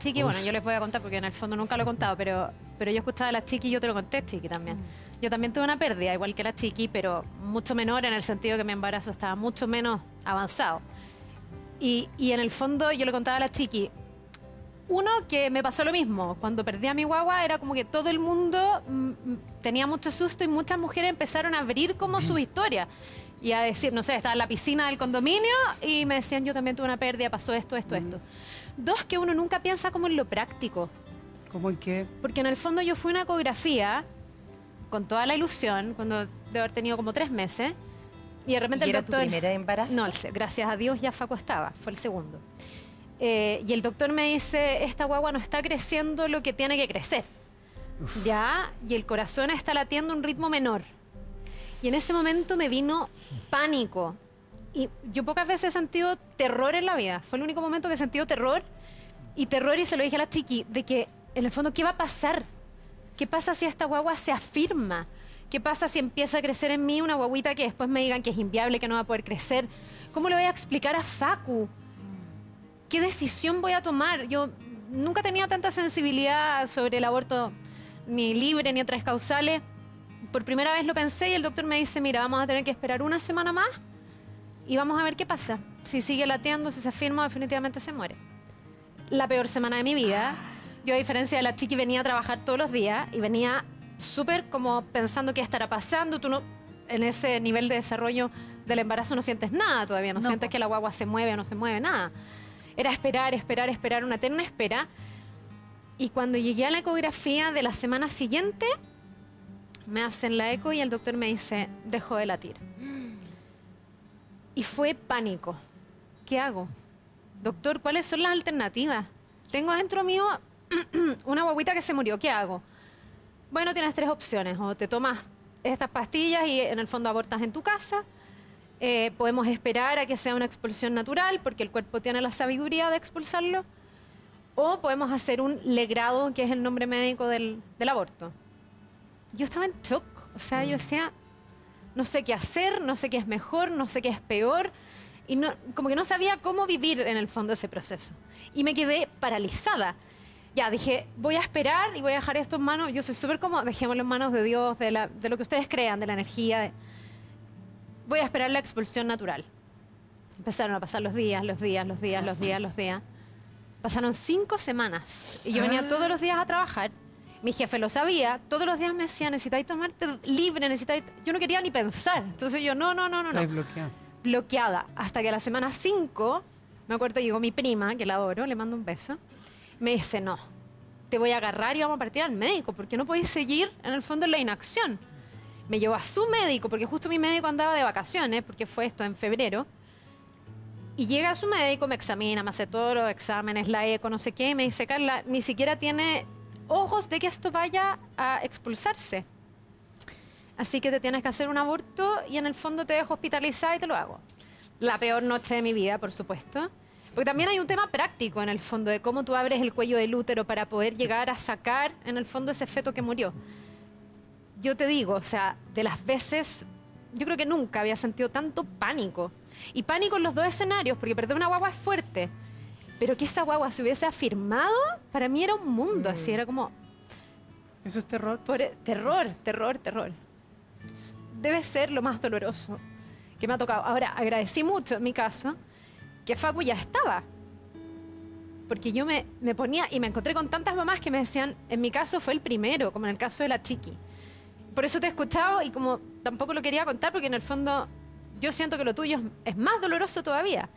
Chiqui, bueno, yo les voy a contar porque en el fondo nunca lo he contado, pero yo escuchaba a la Chiqui y yo te lo conté, Chiqui, también. Yo también tuve una pérdida, igual que la Chiqui, pero mucho menor en el sentido que mi embarazo estaba mucho menos avanzado. Y en el fondo yo le contaba a la Chiqui, uno, que me pasó lo mismo. Cuando perdí a mi guagua era como que todo el mundo tenía mucho susto y muchas mujeres empezaron a abrir como su historia. Y a decir, no sé, estaba en la piscina del condominio y me decían, yo también tuve una pérdida, pasó esto, esto, esto. Dos, que uno nunca piensa como en lo práctico. ¿Cómo en qué? Porque en el fondo yo fui a una ecografía con toda la ilusión, cuando de haber tenido como 3 meses. Y de repente ¿Y el era doctor... tu primera embarazo? No, gracias a Dios ya Facu estaba, fue el segundo. Y el doctor me dice, esta guagua no está creciendo lo que tiene que crecer. Ya, y el corazón está latiendo a un ritmo menor. Y en ese momento me vino pánico. Y yo pocas veces he sentido terror en la vida. Fue el único momento que he sentido terror. Y se lo dije a la Chiqui, de que en el fondo, ¿qué va a pasar? ¿Qué pasa si esta guagua se afirma? ¿Qué pasa si empieza a crecer en mí una guaguita que después me digan que es inviable, que no va a poder crecer? ¿Cómo le voy a explicar a Facu? ¿Qué decisión voy a tomar? Yo nunca tenía tanta sensibilidad sobre el aborto ni libre ni a 3 causales. Por primera vez lo pensé y el doctor me dice, mira, vamos a tener que esperar una semana más y vamos a ver qué pasa. Si sigue latiendo, si se afirma, definitivamente se muere. La peor semana de mi vida. Yo, a diferencia de la Chiqui, venía a trabajar todos los días y venía súper como pensando qué estará pasando. Tú no, en ese nivel de desarrollo del embarazo no sientes nada todavía, no sientes que la guagua se mueve o no se mueve, nada. Era esperar, esperar, esperar, una eterna espera. Y cuando llegué a la ecografía de la semana siguiente, me hacen la eco y el doctor me dice, dejó de latir. Y fue pánico. ¿Qué hago? Doctor, ¿cuáles son las alternativas? Tengo dentro mío una guaguita que se murió. ¿Qué hago? Bueno, tienes 3 opciones. O te tomas estas pastillas y en el fondo abortas en tu casa. Podemos esperar a que sea una expulsión natural porque el cuerpo tiene la sabiduría de expulsarlo. O podemos hacer un legrado, que es el nombre médico del aborto. Yo estaba en shock. O sea, yo decía, no sé qué hacer, no sé qué es mejor, no sé qué es peor. Y no, como que no sabía cómo vivir en el fondo ese proceso. Y me quedé paralizada. Ya, dije, voy a esperar y voy a dejar esto en manos. Yo soy súper como, dejémoslo en manos de Dios, de lo que ustedes crean, de la energía. Voy a esperar la expulsión natural. Empezaron a pasar los días. Pasaron 5 semanas. Y yo venía todos los días a trabajar. Mi jefe lo sabía. Todos los días me decía, necesitáis tomarte libre, necesitáis... Yo no quería ni pensar. Entonces yo, no. Estáis bloqueada. Bloqueada. Hasta que a la semana 5, me acuerdo, llegó mi prima, que la adoro, le mando un beso. Me dice, no, te voy a agarrar y vamos a partir al médico, porque no podéis seguir, en el fondo, en la inacción. Me llevó a su médico, porque justo mi médico andaba de vacaciones, porque fue esto en febrero. Y llega a su médico, me examina, me hace todos los exámenes, la eco, no sé qué, y me dice, Carla, ni siquiera tiene ojos de que esto vaya a expulsarse. Así que te tienes que hacer un aborto y en el fondo te dejo hospitalizada y te lo hago. La peor noche de mi vida, por supuesto. Porque también hay un tema práctico en el fondo de cómo tú abres el cuello del útero para poder llegar a sacar en el fondo ese feto que murió. Yo te digo, o sea, de las veces, yo creo que nunca había sentido tanto pánico. Y pánico en los 2 escenarios, porque perder una guagua es fuerte. Pero que esa guagua se hubiese afirmado, para mí era un mundo, así, era como... ¿Eso es terror? Terror. Debe ser lo más doloroso que me ha tocado. Ahora, agradecí mucho, en mi caso, que Facu ya estaba. Porque yo me ponía y me encontré con tantas mamás que me decían, en mi caso fue el primero, como en el caso de la Chiqui. Por eso te he escuchado y como tampoco lo quería contar, porque en el fondo yo siento que lo tuyo es más doloroso todavía.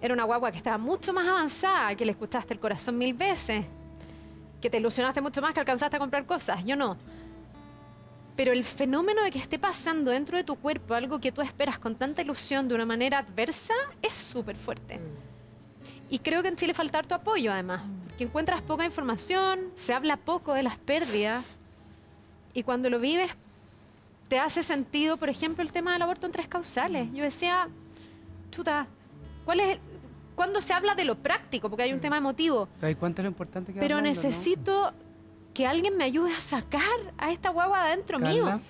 Era una guagua que estaba mucho más avanzada, que le escuchaste el corazón 1000 veces, que te ilusionaste mucho más, que alcanzaste a comprar cosas. Yo no. Pero el fenómeno de que esté pasando dentro de tu cuerpo algo que tú esperas con tanta ilusión de una manera adversa es súper fuerte. Y creo que en Chile falta harto apoyo, además. Que encuentras poca información, se habla poco de las pérdidas. Y cuando lo vives, te hace sentido, por ejemplo, el tema del aborto en 3 causales. Yo decía, chuta, ¿cuándo se habla de lo práctico? Porque hay un tema emotivo. ¿Te das cuenta de lo importante que es Pero hablando, necesito que alguien me ayude a sacar a esta guagua de adentro mío.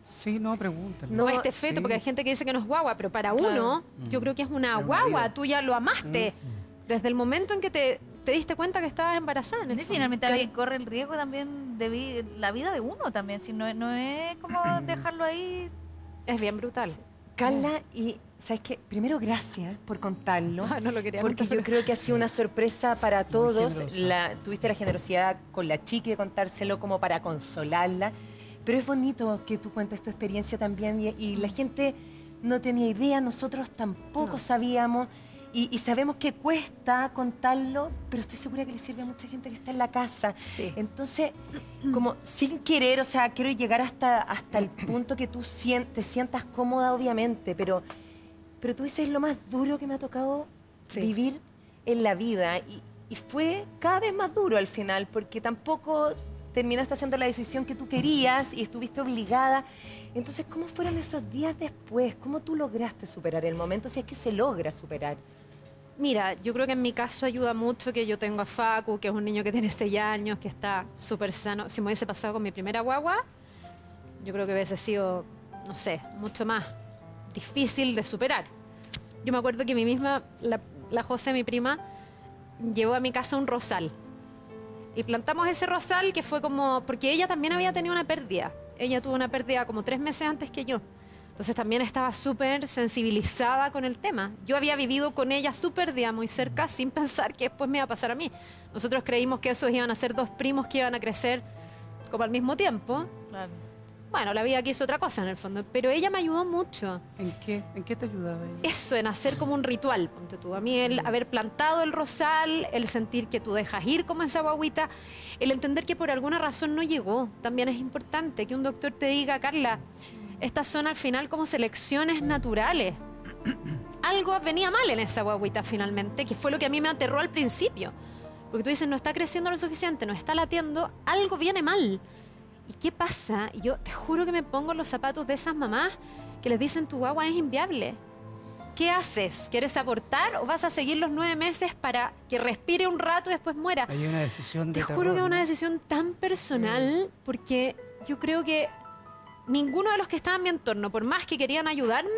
Sí, no, pregúntale. No este feto, Sí. porque hay gente que dice que no es guagua, pero para uno, yo creo que es una guagua. Tú ya lo amaste. Desde el momento en que te te diste cuenta que estabas embarazada. En el Y fondo. finalmente alguien corre el riesgo también de la vida de uno también, si no, no es como dejarlo ahí. Es bien brutal. Carla, y ¿sabes qué? Primero, gracias por contarlo. Ah, no lo quería Porque contar, yo creo que ha sido una sorpresa para Muy todos. generosa. Tuviste la generosidad con la chica de contárselo como para consolarla. Pero es bonito que tú cuentes tu experiencia también y la gente no tenía idea, nosotros tampoco No. sabíamos. Y sabemos que cuesta contarlo, pero estoy segura que le sirve a mucha gente que está en la casa. Sí. Entonces, como sin querer, o sea, quiero llegar hasta el punto que tú te sientas cómoda, obviamente, pero tú dices lo más duro que me ha tocado Sí. vivir en la vida. Y fue cada vez más duro al final, porque tampoco terminaste haciendo la decisión que tú querías y estuviste obligada. Entonces, ¿cómo fueron esos días después? ¿Cómo tú lograste superar el momento, si es que se logra superar? Mira, yo creo que en mi caso ayuda mucho que yo tengo a Facu, que es un niño que tiene 6 años, que está súper sano. Si me hubiese pasado con mi primera guagua, yo creo que hubiese sido, no sé, mucho más difícil de superar. Yo me acuerdo que mi misma, la José, mi prima, llevó a mi casa un rosal. Y plantamos ese rosal que fue como... Porque ella también había tenido una pérdida. Ella tuvo una pérdida como 3 meses antes que yo. Entonces también estaba súper sensibilizada con el tema. Yo había vivido con ella su pérdida muy cerca sin pensar que después me iba a pasar a mí. Nosotros creímos que esos iban a ser 2 primos que iban a crecer como al mismo tiempo. Claro. Bueno, la vida quiso otra cosa en el fondo, pero ella me ayudó mucho. ¿En qué? ¿En qué te ayudaba ella? Eso, en hacer como un ritual, ponte tú. A mí el haber plantado el rosal, el sentir que tú dejas ir como esa guaguita, el entender que por alguna razón no llegó, también es importante que un doctor te diga, Carla, estas son al final como selecciones naturales. Algo venía mal en esa guaguita finalmente, que fue lo que a mí me aterró al principio. Porque tú dices, no está creciendo lo suficiente, no está latiendo, algo viene mal. ¿Y qué pasa? Y yo te juro que me pongo en los zapatos de esas mamás que les dicen tu guagua es inviable. ¿Qué haces? ¿Quieres abortar o vas a seguir los 9 meses para que respire un rato y después muera? Hay una decisión de Te terror, juro que es ¿no? una decisión tan personal porque yo creo que ninguno de los que estaban en mi entorno, por más que querían ayudarme,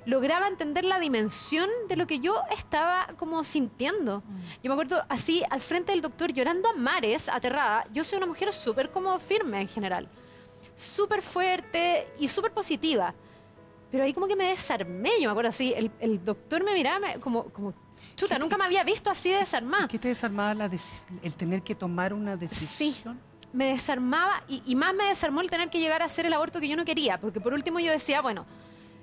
lograba entender la dimensión de lo que yo estaba como sintiendo. Yo me acuerdo así al frente del doctor llorando a mares, aterrada. Yo soy una mujer súper como firme en general, súper fuerte y súper positiva. Pero ahí como que me desarmé, yo me acuerdo así, el doctor me miraba como chuta, nunca me había visto así desarmada. ¿Qué te desarmaba el tener que tomar una decisión? Me desarmaba y más me desarmó el tener que llegar a hacer el aborto que yo no quería, porque por último yo decía, bueno,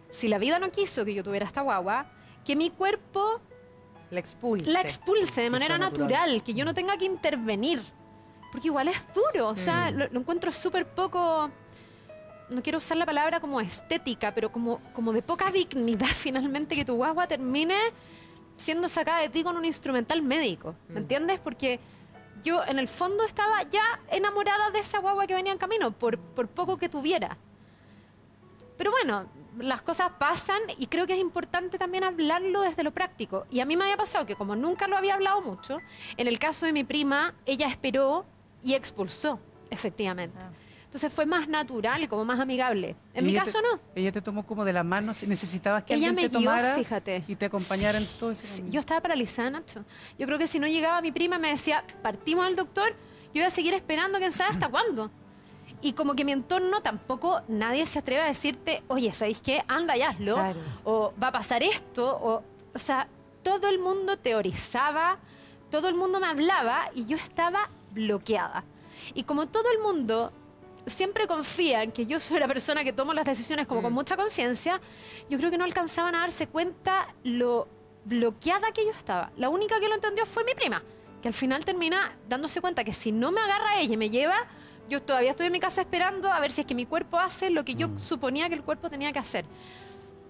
si la vida no quiso que yo tuviera esta guagua, que mi cuerpo La expulse. la expulse de Que manera sea natural, natural. que yo no tenga que intervenir, porque igual es duro, o sea, lo encuentro súper poco, no quiero usar la palabra como estética, pero como de poca dignidad finalmente que tu guagua termine siendo sacada de ti con un instrumental médico, ¿me entiendes? Porque yo en el fondo estaba ya enamorada de esa guagua que venía en camino, por poco que tuviera. Pero bueno, las cosas pasan y creo que es importante también hablarlo desde lo práctico. Y a mí me había pasado que como nunca lo había hablado mucho, en el caso de mi prima, ella esperó y expulsó, efectivamente. Ah. Entonces fue más natural, como más amigable. En Y mi ella caso te- no. Ella te tomó como de la mano, si necesitabas que Ella alguien me te guió, tomara fíjate. y te acompañara Sí, en todo ese sí. camino. Yo estaba paralizada, Nacho. Yo creo que si no llegaba mi prima y me decía, partimos al doctor, yo iba a seguir esperando, quién sabe hasta cuándo. Y como que mi entorno tampoco, nadie se atreve a decirte, oye, ¿sabéis qué? Anda y hazlo. Claro. O va a pasar esto. O sea, todo el mundo teorizaba, todo el mundo me hablaba y yo estaba bloqueada. Y como todo el mundo siempre confía en que yo soy la persona que tomo las decisiones como con mucha conciencia, yo creo que no alcanzaban a darse cuenta lo bloqueada que yo estaba. La única que lo entendió fue mi prima, que al final termina dándose cuenta que si no me agarra ella y me lleva, yo todavía estoy en mi casa esperando a ver si es que mi cuerpo hace lo que yo suponía que el cuerpo tenía que hacer.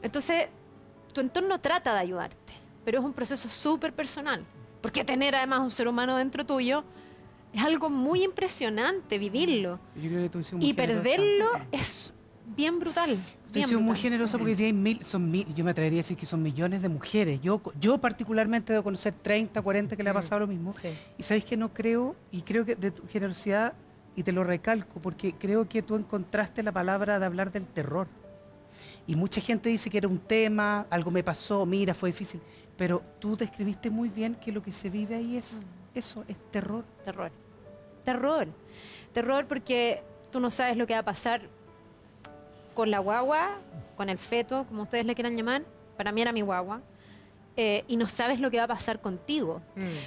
Entonces, tu entorno trata de ayudarte, pero es un proceso súper personal, porque tener además un ser humano dentro tuyo es algo muy impresionante vivirlo. Yo creo que tú has sido muy Y generosa. perderlo es bien brutal. Tú has bien sido muy brutal. generosa porque yo me atrevería a decir que son millones de mujeres. Yo particularmente debo conocer 30, 40 que le ha pasado lo mismo. Sí. Y sabéis que no creo, y creo que de tu generosidad, y te lo recalco, porque creo que tú encontraste la palabra de hablar del terror. Y mucha gente dice que era un tema, algo me pasó, mira, fue difícil. Pero tú describiste muy bien que lo que se vive ahí es eso es terror. Terror. Terror. Terror porque tú no sabes lo que va a pasar con la guagua, con el feto, como ustedes le quieran llamar. Para mí era mi guagua. Y no sabes lo que va a pasar contigo.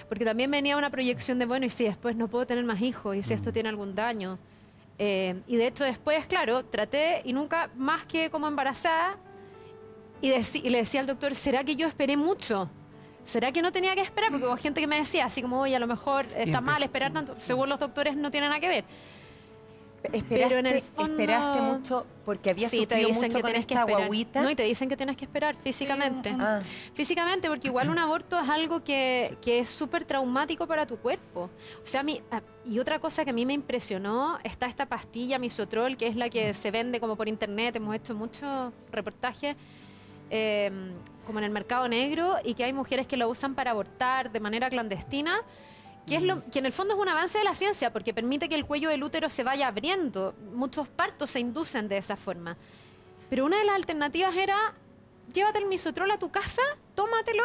Porque también venía una proyección de, bueno, y si después no puedo tener más hijos, y si esto tiene algún daño. Y de hecho después, claro, traté y nunca más que como embarazada. Y le decía al doctor, ¿será que yo esperé mucho? ¿Será que no tenía que esperar? Porque hubo gente que me decía, así como, oye, a lo mejor está mal esperar tanto. Según los doctores no tiene nada que ver. Pero en el fondo... Esperaste mucho porque habías Sí, te sufrido dicen mucho que con tienes que esta esperar. guaguita. No, y te dicen que tienes que esperar físicamente. Ah. Físicamente, porque igual un aborto es algo que es súper traumático para tu cuerpo. O sea, y otra cosa que a mí me impresionó, está esta pastilla Misotrol, que es la que se vende como por internet, hemos hecho muchos reportajes, como en el mercado negro, y que hay mujeres que lo usan para abortar de manera clandestina, que en el fondo es un avance de la ciencia, porque permite que el cuello del útero se vaya abriendo. Muchos partos se inducen de esa forma. Pero una de las alternativas era, llévate el Misotrol a tu casa, tómatelo,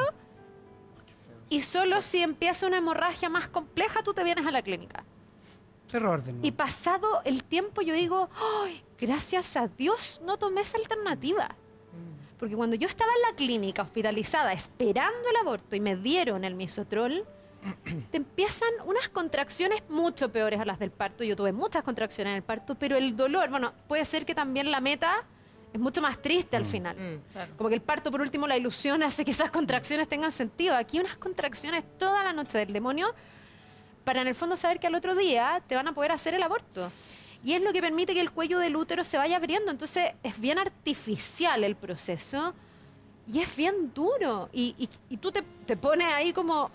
y solo si empieza una hemorragia más compleja, tú te vienes a la clínica. Terror de nuevo. Y pasado el tiempo yo digo, ¡ay, gracias a Dios no tomé esa alternativa! Porque cuando yo estaba en la clínica hospitalizada esperando el aborto y me dieron el Misotrol, te empiezan unas contracciones mucho peores a las del parto. Yo tuve muchas contracciones en el parto, pero el dolor, bueno, puede ser que también la meta es mucho más triste al final. Claro. Como que el parto, por último, la ilusión hace que esas contracciones tengan sentido. Aquí unas contracciones toda la noche del demonio para en el fondo saber que al otro día te van a poder hacer el aborto. Y es lo que permite que el cuello del útero se vaya abriendo. Entonces es bien artificial el proceso y es bien duro. Y tú te pones ahí como,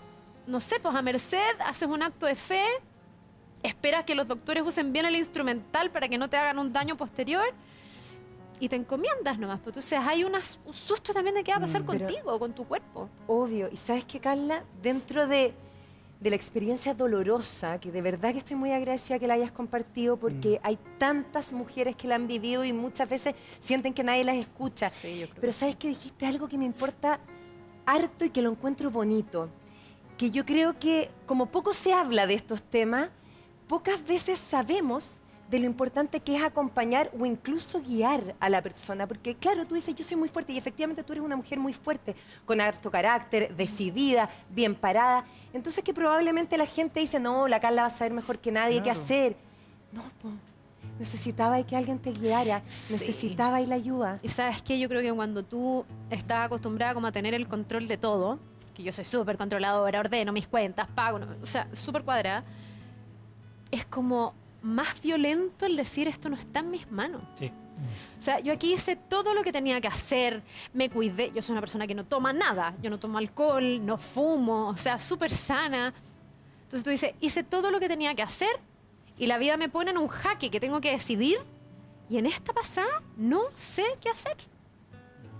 no sé, pues a merced, haces un acto de fe, esperas que los doctores usen bien el instrumental para que no te hagan un daño posterior y te encomiendas nomás. Pues, entonces hay un susto también de qué va a pasar contigo, con tu cuerpo. Obvio. Y ¿sabes qué, Carla? Dentro de la experiencia dolorosa, que de verdad que estoy muy agradecida que la hayas compartido, porque hay tantas mujeres que la han vivido y muchas veces sienten que nadie las escucha. Sí, yo creo Pero ¿sabes qué? Dijiste algo que me importa harto y que lo encuentro bonito. Que yo creo que como poco se habla de estos temas, pocas veces sabemos de lo importante que es acompañar o incluso guiar a la persona. Porque claro, tú dices, yo soy muy fuerte y efectivamente tú eres una mujer muy fuerte, con harto carácter, decidida, bien parada. Entonces que probablemente la gente dice, no, la Carla va a saber mejor que nadie qué hacer. No, pues, necesitaba que alguien te guiara, Sí. necesitaba la ayuda. Y sabes qué, yo creo que cuando tú estás acostumbrada como a tener el control de todo, que yo soy súper controladora, ordeno mis cuentas, pago, o sea, súper cuadrada, es como más violento el decir esto no está en mis manos. Sí. O sea, yo aquí hice todo lo que tenía que hacer, me cuidé, yo soy una persona que no toma nada, yo no tomo alcohol, no fumo, o sea, súper sana. Entonces tú dices, hice todo lo que tenía que hacer y la vida me pone en un jaque que tengo que decidir y en esta pasada no sé qué hacer.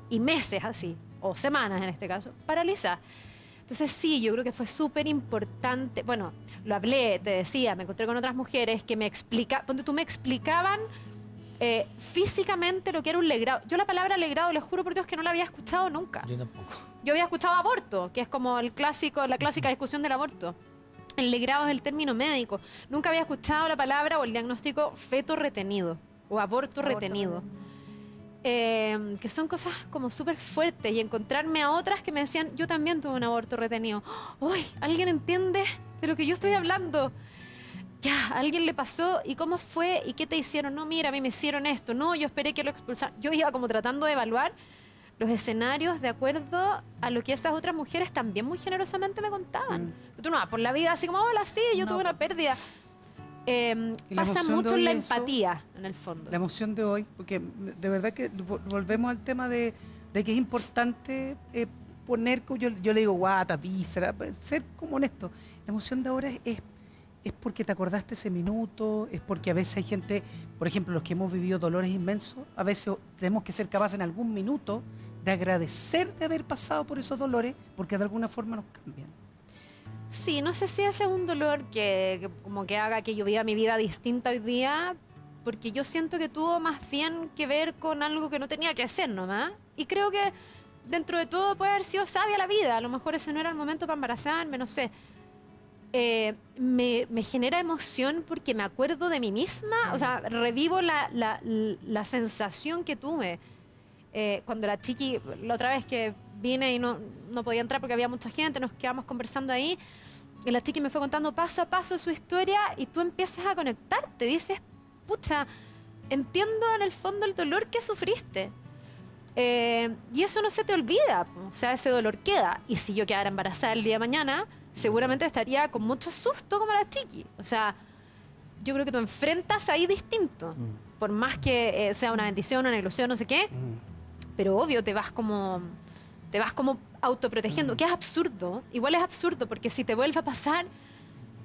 Y meses así, o semanas en este caso, paralizadas. Entonces sí, yo creo que fue súper importante. Bueno, lo hablé, te decía, me encontré con otras mujeres que me explicaban físicamente lo que era un legrado. Yo la palabra legrado, les juro por Dios que no la había escuchado nunca. Yo tampoco. Yo había escuchado aborto, que es como la clásica discusión del aborto. El legrado es el término médico. Nunca había escuchado la palabra o el diagnóstico feto retenido o aborto retenido. Que son cosas como súper fuertes y encontrarme a otras que me decían, yo también tuve un aborto retenido. ¡Uy! ¿Alguien entiende de lo que yo estoy hablando? Ya, ¿a alguien le pasó? ¿Y cómo fue? ¿Y qué te hicieron? No, mira, a mí me hicieron esto. No, yo esperé que lo expulsaran. Yo iba como tratando de evaluar los escenarios de acuerdo a lo que esas otras mujeres también muy generosamente me contaban. Tú no vas por la vida así como, hola, sí, yo tuve una pérdida. Y la Pasa emoción de mucho hoy en la eso, empatía, en el fondo. La emoción de hoy, porque de verdad que volvemos al tema de que es importante poner, como yo le digo, guata, víscera, ser como honesto. La emoción de ahora es porque te acordaste ese minuto, es porque a veces hay gente, por ejemplo, los que hemos vivido dolores inmensos, a veces tenemos que ser capaces en algún minuto de agradecer de haber pasado por esos dolores, porque de alguna forma nos cambian. Sí, no sé si ese es un dolor que como que haga que yo viva mi vida distinta hoy día, porque yo siento que tuvo más bien que ver con algo que no tenía que hacer nomás. Y creo que dentro de todo puede haber sido sabia la vida. A lo mejor ese no era el momento para embarazarme, no sé. me genera emoción porque me acuerdo de mí misma, o sea, revivo la sensación que tuve cuando la chiqui, la otra vez que vine y no podía entrar porque había mucha gente, nos quedamos conversando ahí, y la chiqui me fue contando paso a paso su historia y tú empiezas a conectarte, dices, pucha, entiendo en el fondo el dolor que sufriste. Y eso no se te olvida, o sea, ese dolor queda. Y si yo quedara embarazada el día de mañana, seguramente estaría con mucho susto como la chiqui. O sea, yo creo que tú enfrentas ahí distinto. Por más que sea una bendición, una ilusión, no sé qué. Pero obvio, te vas como autoprotegiendo, que es absurdo. Igual es absurdo, porque si te vuelve a pasar,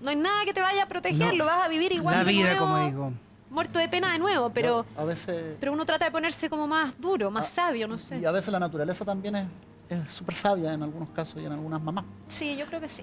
no hay nada que te vaya a proteger, No. lo vas a vivir igual La de vida, nuevo, como digo. muerto de pena de nuevo, pero A veces, uno trata de ponerse como más duro, más sabio, no sé. y a veces la naturaleza también es súper sabia en algunos casos y en algunas mamás. Sí, yo creo que sí.